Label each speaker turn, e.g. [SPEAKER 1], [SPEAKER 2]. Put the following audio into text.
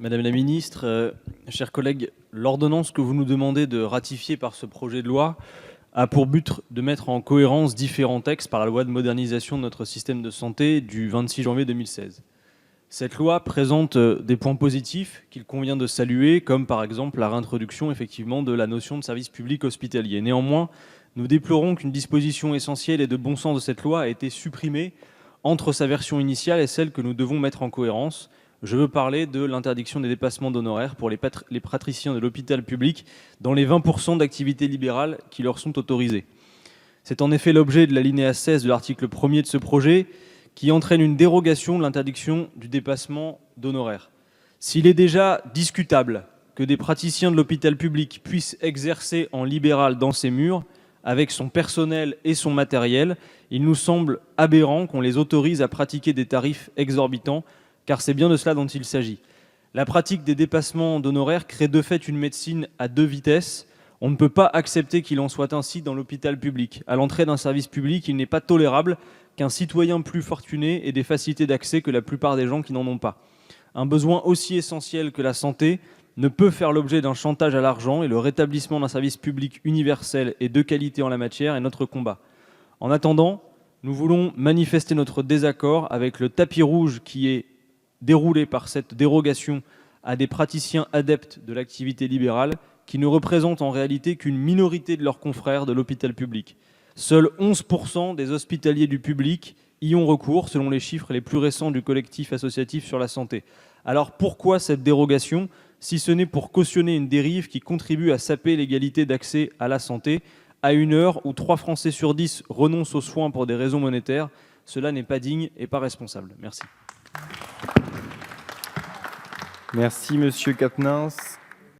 [SPEAKER 1] Madame la ministre, chers collègues, l'ordonnance que vous nous demandez de ratifier par ce projet de loi a pour but de mettre en cohérence différents textes par la loi de modernisation de notre système de santé du 26 janvier 2016. Cette loi présente des points positifs qu'il convient de saluer, comme par exemple la réintroduction effectivement de la notion de service public hospitalier. Néanmoins, nous déplorons qu'une disposition essentielle et de bon sens de cette loi a été supprimée entre sa version initiale et celle que nous devons mettre en cohérence. Je veux parler de l'interdiction des dépassements d'honoraires pour les praticiens de l'hôpital public dans les 20% d'activités libérales qui leur sont autorisées. C'est en effet l'objet de l'alinéa 16 de l'article 1er de ce projet qui entraîne une dérogation de l'interdiction du dépassement d'honoraires. S'il est déjà discutable que des praticiens de l'hôpital public puissent exercer en libéral dans ses murs, avec son personnel et son matériel, il nous semble aberrant qu'on les autorise à pratiquer des tarifs exorbitants, car c'est bien de cela dont il s'agit. La pratique des dépassements d'honoraires crée de fait une médecine à deux vitesses. On ne peut pas accepter qu'il en soit ainsi dans l'hôpital public. À l'entrée d'un service public, il n'est pas tolérable qu'un citoyen plus fortuné ait des facilités d'accès que la plupart des gens qui n'en ont pas. Un besoin aussi essentiel que la santé ne peut faire l'objet d'un chantage à l'argent, et le rétablissement d'un service public universel et de qualité en la matière est notre combat. En attendant, nous voulons manifester notre désaccord avec le tapis rouge qui est déroulé par cette dérogation à des praticiens adeptes de l'activité libérale qui ne représentent en réalité qu'une minorité de leurs confrères de l'hôpital public. Seuls 11% des hospitaliers du public y ont recours, selon les chiffres les plus récents du collectif associatif sur la santé. Alors pourquoi cette dérogation, si ce n'est pour cautionner une dérive qui contribue à saper l'égalité d'accès à la santé à une heure où 3 Français sur 10 renoncent aux soins pour des raisons monétaires? Cela n'est pas digne et pas responsable. Merci.
[SPEAKER 2] Merci, Monsieur Quatennens.